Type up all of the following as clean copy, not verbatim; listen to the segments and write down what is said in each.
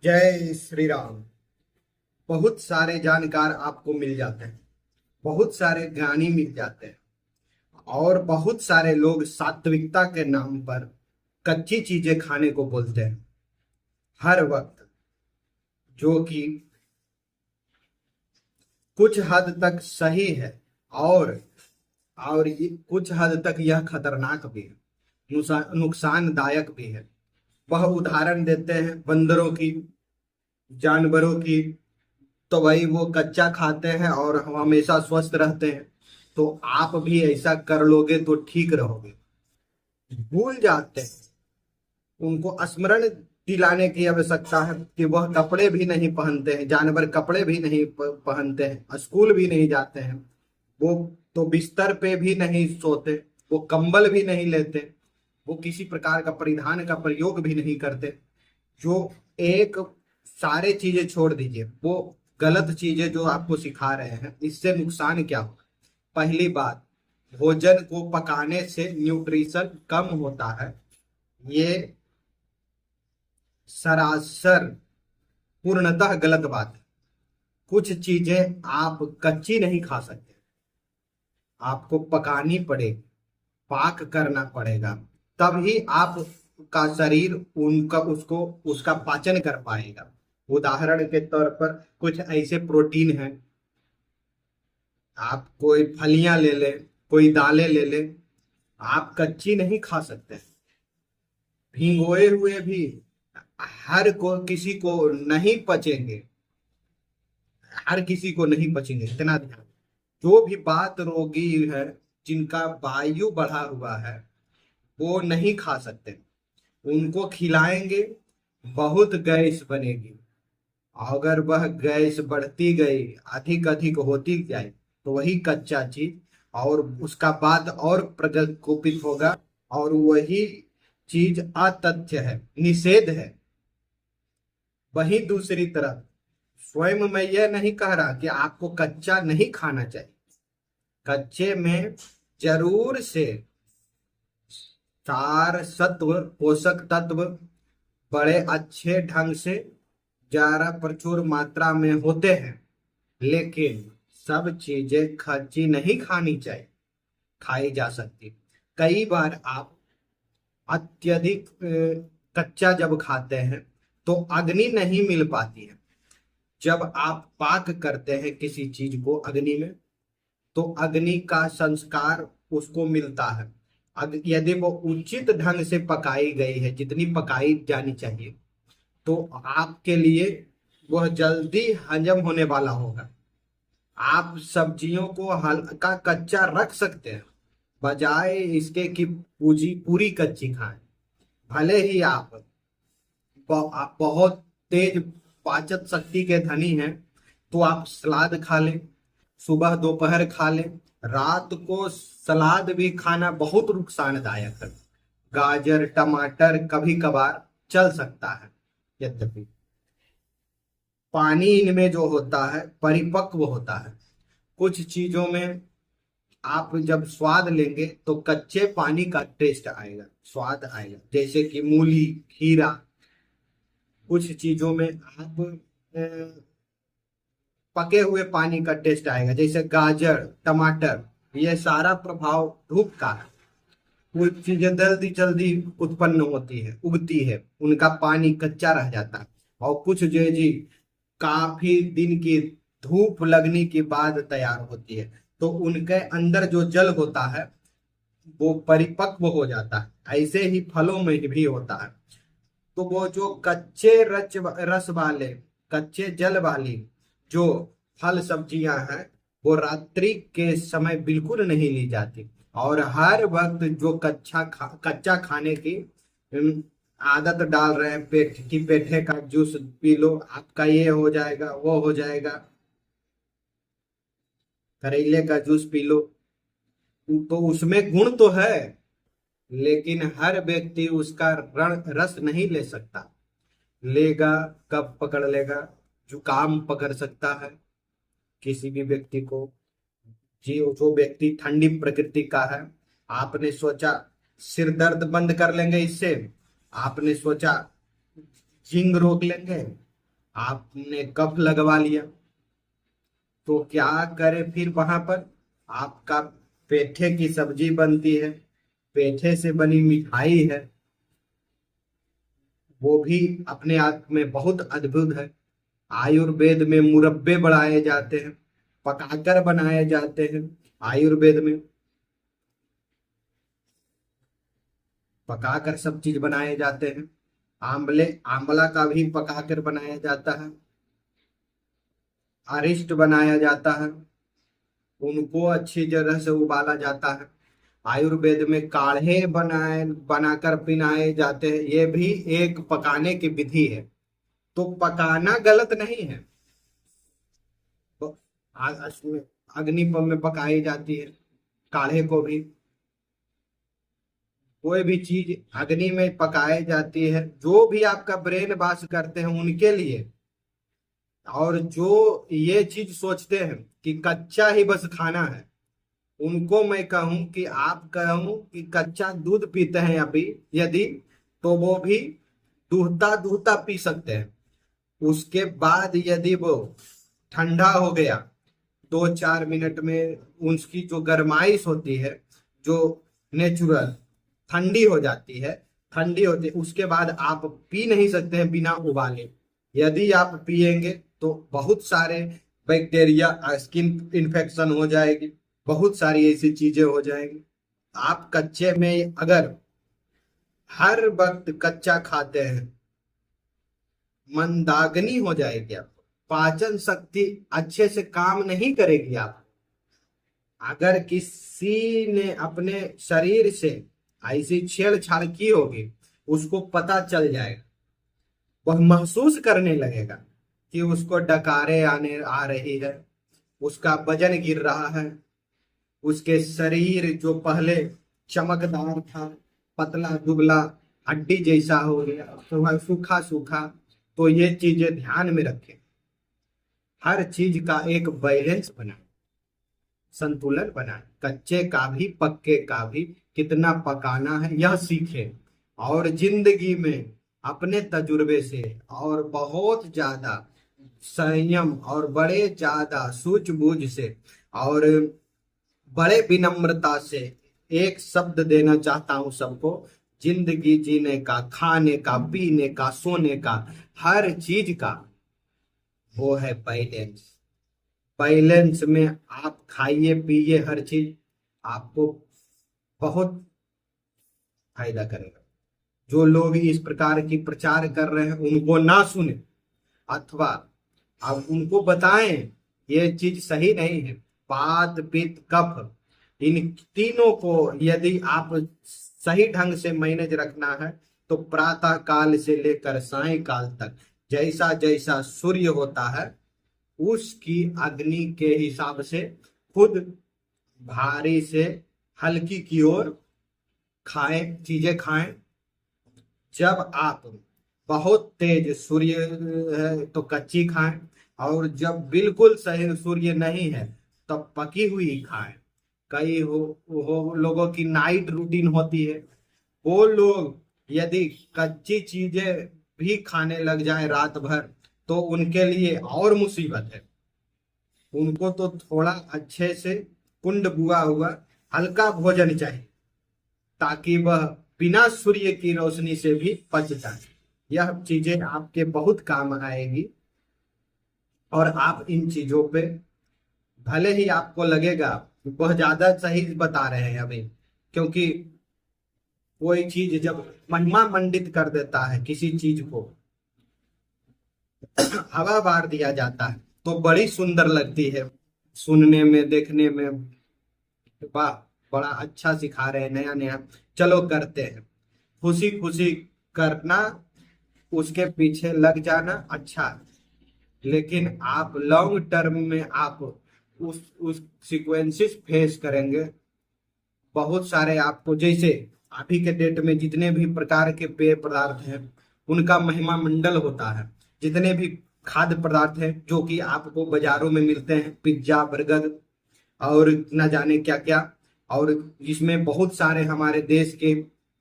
जय श्री राम। बहुत सारे जानकार आपको मिल जाते हैं, बहुत सारे ज्ञानी मिल जाते हैं और बहुत सारे लोग सात्विकता के नाम पर कच्ची चीजें खाने को बोलते हैं हर वक्त, जो कि कुछ हद तक सही है और ये कुछ हद तक यह खतरनाक भी है, नुकसानदायक भी है। वह उदाहरण देते हैं बंदरों की, जानवरों की। तो भाई वो कच्चा खाते हैं और हम हमेशा स्वस्थ रहते हैं। तो आप भी ऐसा कर लोगे तो ठीक रहोगे। भूल जाते हैं, उनको स्मरण दिलाने की आवश्यकता है कि वह कपड़े भी नहीं पहनते हैं, जानवर कपड़े भी नहीं पहनते हैं, स्कूल भी नहीं जाते हैं। वो तो बिस्तर पे भी नहीं सोते, वो कंबल भी नहीं लेते, वो किसी प्रकार का परिधान का प्रयोग भी नहीं करते। जो एक सारे चीजें छोड़ दीजिए, वो गलत चीजें जो आपको सिखा रहे हैं, इससे नुकसान क्या होगा? पहली बात, भोजन को पकाने से न्यूट्रिशन कम होता है। ये सरासर पूर्णतः गलत बात है। कुछ चीजें आप कच्ची नहीं खा सकते, आपको पकानी पड़ेगी, पाक करना पड़ेगा, तभी आपका शरीर उनका उसको उसका पाचन कर पाएगा। उदाहरण के तौर पर कुछ ऐसे प्रोटीन हैं, आप कोई फलियां ले ले, कोई दालें ले ले, आप कच्ची नहीं खा सकते। भिगोए हुए भी हर को किसी को नहीं पचेंगे, हर किसी को नहीं पचेंगे, इतना ध्यान। जो भी बात रोगी है, जिनका वायु बढ़ा हुआ है, वो नहीं खा सकते। उनको खिलाएंगे, बहुत गैस बनेगी। अगर वह गैस बढ़ती गई, अधिक अधिक होती जाए, तो वही कच्चा चीज और उसका बाद और प्रकोपित होगा, और वही चीज अतथ्य है, निषेध है। वही दूसरी तरफ स्वयं मैं यह नहीं कह रहा कि आपको कच्चा नहीं खाना चाहिए। कच्चे में जरूर से सार, सत्व, पोषक तत्व बड़े अच्छे ढंग से ज्यादा प्रचुर मात्रा में होते हैं, लेकिन सब चीजें कच्ची नहीं खानी चाहिए, खाई जा सकती। कई बार आप अत्यधिक कच्चा जब खाते हैं तो अग्नि नहीं मिल पाती है। जब आप पाक करते हैं किसी चीज को अग्नि में, तो अग्नि का संस्कार उसको मिलता है। यदि वो उचित ढंग से पकाई गई है, जितनी पकाई जानी चाहिए, तो आपके लिए वह जल्दी हजम होने वाला होगा। आप सब्जियों को हल्का कच्चा रख सकते हैं, बजाय इसके कि पूरी पूरी कच्ची खाएं। भले ही आप बहुत तेज पाचन शक्ति के धनी हैं, तो आप सलाद खा लें, सुबह दोपहर खा लें। रात को सलाद भी खाना बहुत नुकसानदायक है। गाजर, टमाटर कभी कभार चल सकता है, यद्यपि पानी इनमें जो होता है परिपक्व होता है। कुछ चीजों में आप जब स्वाद लेंगे तो कच्चे पानी का टेस्ट आएगा, स्वाद आएगा, जैसे कि मूली, खीरा। कुछ चीजों में आप पके हुए पानी का टेस्ट आएगा, जैसे गाजर, टमाटर। ये सारा प्रभाव धूप का है। कुछ चीजें जल्दी जल्दी उत्पन्न होती है, उगती है, उनका पानी कच्चा रह जाता है। और कुछ जो है जी, काफी दिन की धूप लगने के बाद तैयार होती है, तो उनके अंदर जो जल होता है वो परिपक्व हो जाता है। ऐसे ही फलों में भी होता है। तो वो जो कच्चे रस वाले, कच्चे जल वाली जो फल सब्जियां हैं, वो रात्रि के समय बिल्कुल नहीं ली जाती। और हर वक्त जो कच्चा खाने की आदत डाल रहे हैं, पेठे का जूस पी लो, आपका ये हो जाएगा, वो हो जाएगा, करेले का जूस पी लो। तो उसमें गुण तो है, लेकिन हर व्यक्ति उसका रस नहीं ले सकता। लेगा, कब पकड़ लेगा? जुकाम पकड़ सकता है किसी भी व्यक्ति को। जी, जो व्यक्ति ठंडी प्रकृति का है, आपने सोचा सिर दर्द बंद कर लेंगे इससे, आपने सोचा जिंग रोक लेंगे, आपने कफ लगवा लिया, तो क्या करे फिर वहां पर? आपका पेठे की सब्जी बनती है, पेठे से बनी मिठाई है, वो भी अपने आप में बहुत अद्भुत है। आयुर्वेद में मुरब्बे बनाए जाते हैं, पकाकर बनाए जाते हैं। आयुर्वेद में पकाकर सब चीज बनाए जाते हैं। आंवला का भी पकाकर बनाया जाता है, अरिष्ट बनाया जाता है, उनको अच्छी जगह से उबाला जाता है। आयुर्वेद में काढ़े बनाकर पिनाए जाते हैं, ये भी एक पकाने की विधि है। तो पकाना गलत नहीं है। तो इसमें अग्नि में पकाई जाती है, काढ़े को भी। कोई भी चीज अग्नि में पकाई जाती है, जो भी आपका ब्रेन वॉश करते हैं उनके लिए। और जो ये चीज सोचते हैं कि कच्चा ही बस खाना है, उनको मैं कहूं कि आप कहूं कि कच्चा दूध पीते हैं अभी यदि, तो वो भी दूहता दूहता पी सकते हैं। उसके बाद यदि वो ठंडा हो गया, 2-4 मिनट में उसकी जो गरमाइश होती है, जो नेचुरल ठंडी हो जाती है, ठंडी होती है, उसके बाद आप पी नहीं सकते हैं बिना उबाले। यदि आप पिएंगे तो बहुत सारे बैक्टीरिया, स्किन इन्फेक्शन हो जाएगी, बहुत सारी ऐसी चीजें हो जाएंगी। आप कच्चे में अगर हर वक्त कच्चा खाते हैं, मंदाग्नि हो जाएगी, आप पाचन शक्ति अच्छे से काम नहीं करेगी। आप अगर किसी ने अपने शरीर से ऐसी छेड़छाड़ की होगी, उसको पता चल जाएगा, वह महसूस करने लगेगा कि उसको डकारे आने आ रही है, उसका वजन गिर रहा है, उसके शरीर जो पहले चमकदार था, पतला दुबला हड्डी जैसा हो गया, तो वह सूखा सूखा। तो ये चीजें ध्यान में रखें, हर चीज का एक बैलेंस बनाए, संतुलन बनाए। कच्चे का भी पक्के का भी कितना पकाना है यह सीखे, और जिंदगी में अपने तजुर्बे से और बहुत ज्यादा संयम और बड़े ज्यादा सूझबूझ से और बड़े विनम्रता से एक शब्द देना चाहता हूं सबको। जिंदगी जीने का, खाने का, पीने का, सोने का, हर चीज का वो है बैलेंस। बैलेंस में आप खाइए पिए हर चीज, आपको बहुत फायदा करेगा। जो लोग इस प्रकार की प्रचार कर रहे हैं उनको ना सुने, अथवा आप उनको बताएं ये चीज सही नहीं है। वात पित्त कफ, इन तीनों को यदि आप सही ढंग से मैनेज रखना है, तो प्रातः काल से लेकर सायंकाल तक जैसा जैसा सूर्य होता है, उसकी अग्नि के हिसाब से खुद भारी से हल्की की ओर खाएं, चीजें खाएं। जब आप बहुत तेज सूर्य है तो कच्ची खाएं, और जब बिल्कुल सही सूर्य नहीं है तब पकी हुई खाएं। कई हो लोगों की नाइट रूटीन होती है, वो लोग यदि कच्ची चीजें भी खाने लग जाए रात भर, तो उनके लिए और मुसीबत है। उनको तो थोड़ा अच्छे से कुंड बुआ हुआ हल्का भोजन चाहिए, ताकि वह बिना सूर्य की रोशनी से भी बच जाए। यह चीजें आपके बहुत काम आएगी, और आप इन चीजों पे, भले ही आपको लगेगा वह ज्यादा सही बता रहे हैं अभी, क्योंकि कोई चीज जब महिमा मंडित कर देता है, किसी चीज को हवा बार दिया जाता है, तो बड़ी सुंदर लगती है सुनने में, देखने में। वाह, बड़ा अच्छा सिखा रहे हैं, नया नया, चलो करते हैं। खुशी खुशी करना, उसके पीछे लग जाना अच्छा है, लेकिन आप लॉन्ग टर्म में आप उस सिक्वेंसेस फेस करेंगे। बहुत सारे आपको, जैसे अभी के डेट में जितने भी प्रकार के पेय पदार्थ हैं उनका महिमा मंडल होता है। जितने भी खाद्य पदार्थ हैं जो कि आपको बाजारों में मिलते हैं, पिज्जा, बर्गर और न जाने क्या क्या, और जिसमें बहुत सारे हमारे देश के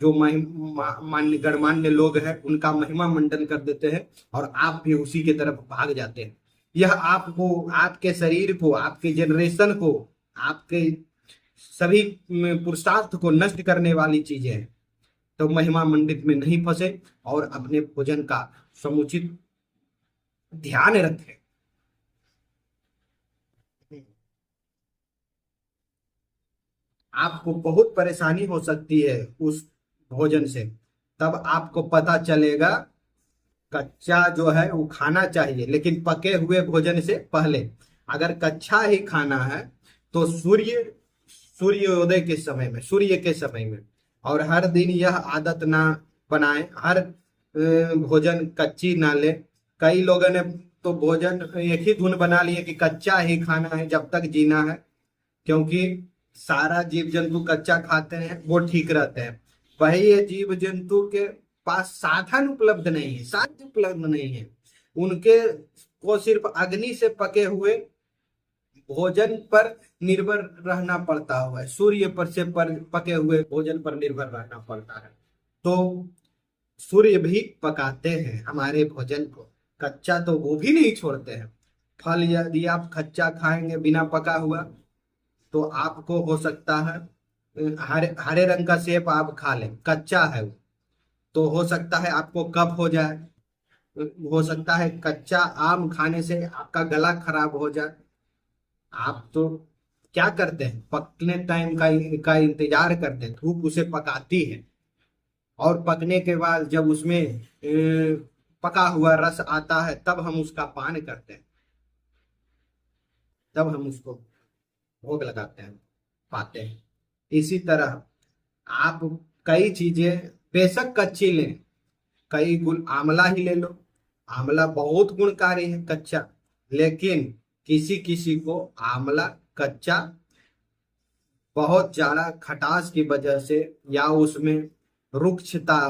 जो मान्य गणमान्य लोग हैं उनका महिमा मंडन कर देते हैं और आप भी उसी की तरफ भाग जाते हैं। यह आपको, आपके शरीर को, आपके जनरेशन को, आपके सभी पुरुषार्थ को नष्ट करने वाली चीजें हैं। तो महिमा मंडित में नहीं फंसे और अपने भोजन का समुचित ध्यान रखें। आपको बहुत परेशानी हो सकती है उस भोजन से, तब आपको पता चलेगा कच्चा जो है वो खाना चाहिए, लेकिन पके हुए भोजन से पहले। अगर कच्चा ही खाना है तो सूर्योदय के समय में, सूर्य के समय में। और हर दिन यह आदत ना बनाए, हर भोजन कच्ची ना ले। कई लोगों ने तो भोजन एक ही धुन बना लिए कि कच्चा ही खाना है जब तक जीना है, क्योंकि सारा जीव जंतु कच्चा खाते हैं वो ठीक रहते हैं। वही ये जीव जंतु के पास साधन उपलब्ध नहीं है, साध्य उपलब्ध नहीं है, उनके को सिर्फ अग्नि से पके हुए भोजन पर निर्भर रहना पड़ता हुआ है, सूर्य पर से पके हुए भोजन पर निर्भर रहना पड़ता है। तो सूर्य भी पकाते हैं हमारे भोजन को, कच्चा तो वो भी नहीं छोड़ते हैं। फल यदि आप कच्चा खाएंगे बिना पका हुआ तो आपको हो सकता है हरे हरे रंग का सेब आप खा लें, कच्चा है वो, तो हो सकता है आपको कफ हो जाए। हो सकता है कच्चा आम खाने से आपका गला खराब हो जाए। आप तो क्या करते हैं, पकने टाइम का इंतजार करते हैं, धूप उसे पकाती है और पकने के बाद जब उसमें पका हुआ रस आता है तब हम उसका पान करते हैं, तब हम उसको भोग लगाते हैं, पाते हैं। इसी तरह आप कई चीजें बेशक कच्ची लें, कई गुण आंवला ही ले लो, आंवला बहुत गुणकारी है कच्चा, लेकिन किसी किसी को आंवला कच्चा बहुत ज्यादा खटास की वजह से या उसमें रुक्षता,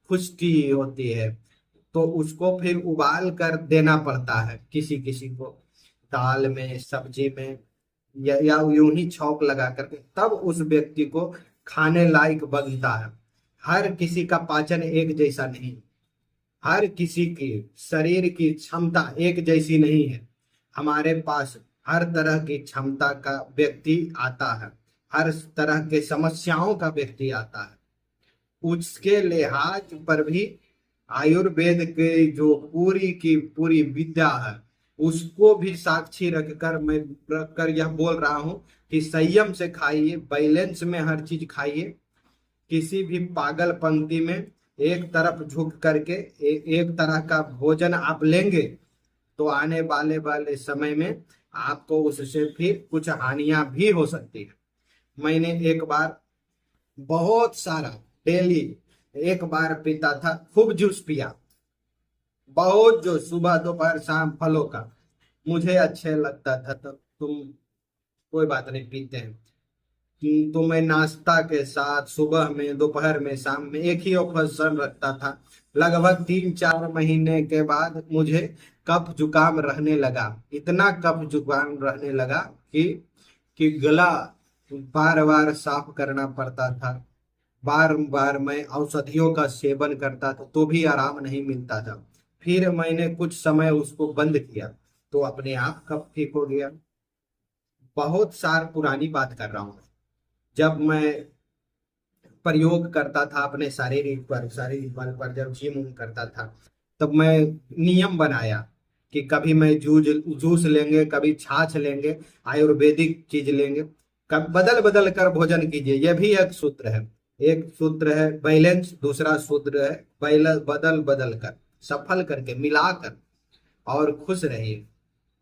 खुश्की होती है, तो उसको फिर उबाल कर देना पड़ता है किसी किसी को, दाल में, सब्जी में, या यूं ही छौंक लगा करके, तब उस व्यक्ति को खाने लायक बनता है। हर किसी का पाचन एक जैसा नहीं, हर किसी की शरीर की क्षमता एक जैसी नहीं है। हमारे पास हर तरह की क्षमता का व्यक्ति आता है, हर तरह के समस्याओं का व्यक्ति आता है। उसके लिहाज पर भी आयुर्वेद के जो पूरी की पूरी विद्या है उसको भी साक्षी रखकर मैं रखकर यह बोल रहा हूं कि संयम से खाइए, बैलेंस में हर चीज खाइए। किसी भी पागल पंक्ति में एक तरफ झुक करके एक तरह का भोजन आप लेंगे तो आने वाले वाले समय में आपको उससे फिर कुछ हानियां भी हो सकती है। मैंने एक बार बहुत सारा डेली एक बार पीता था, खूब जूस पिया, बहुत जो सुबह दोपहर शाम फलों का, मुझे अच्छे लगता था। तो तुम कोई बात नहीं, पीते हैं। तो मैं नाश्ता के साथ सुबह में, दोपहर में, शाम में एक ही ऑप्शन रखता था। लगभग 3-4 महीने के बाद मुझे कफ जुकाम रहने लगा, इतना कफ जुकाम रहने लगा कि गला बार बार साफ करना पड़ता था। बार बार मैं औषधियों का सेवन करता था तो भी आराम नहीं मिलता था। फिर मैंने कुछ समय उसको बंद किया तो अपने आप कफ ठीक हो गया। बहुत साल पुरानी बात कर रहा हूँ, जब मैं प्रयोग करता था अपने शारीरिक बल पर जब जिम करता था, तब मैं नियम बनाया कि कभी मैं जूस लेंगे, कभी छाछ लेंगे, आयुर्वेदिक चीज लेंगे, कब बदल बदल कर भोजन कीजिए। यह भी एक सूत्र है, एक सूत्र है बैलेंस, दूसरा सूत्र है बदल बदल कर, सफल करके मिलाकर, और खुश रहिए।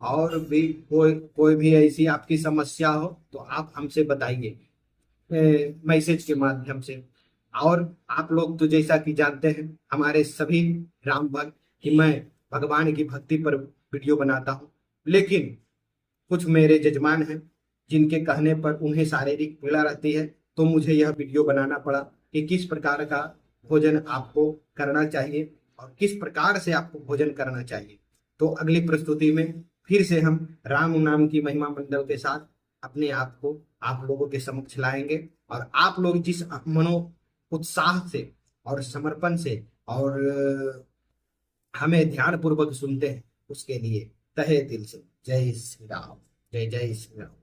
और भी कोई कोई भी ऐसी आपकी समस्या हो तो आप हमसे बताइए मैसेज के माध्यम से। और आप लोग तो जैसा कि जानते हैं हमारे सभी राम भक्त कि मैं भगवान की भक्ति पर वीडियो बनाता हूँ, लेकिन कुछ मेरे जजमान हैं जिनके कहने पर उन्हें शारीरिक पीड़ा रहती है, तो मुझे यह वीडियो बनाना पड़ा कि किस प्रकार का भोजन आपको करना चाहिए और किस प्रकार से आपको भोजन करना चाहिए। तो अगली प्रस्तुति में फिर से हम राम नाम की महिमा मंडल के साथ अपने आप को आप लोगों के समक्ष लाएंगे और आप लोग जिस उत्साह से और समर्पण से और हमें ध्यान पूर्वक सुनते हैं, उसके लिए तहे दिल से जय श्री राम। जय जय श्री राम।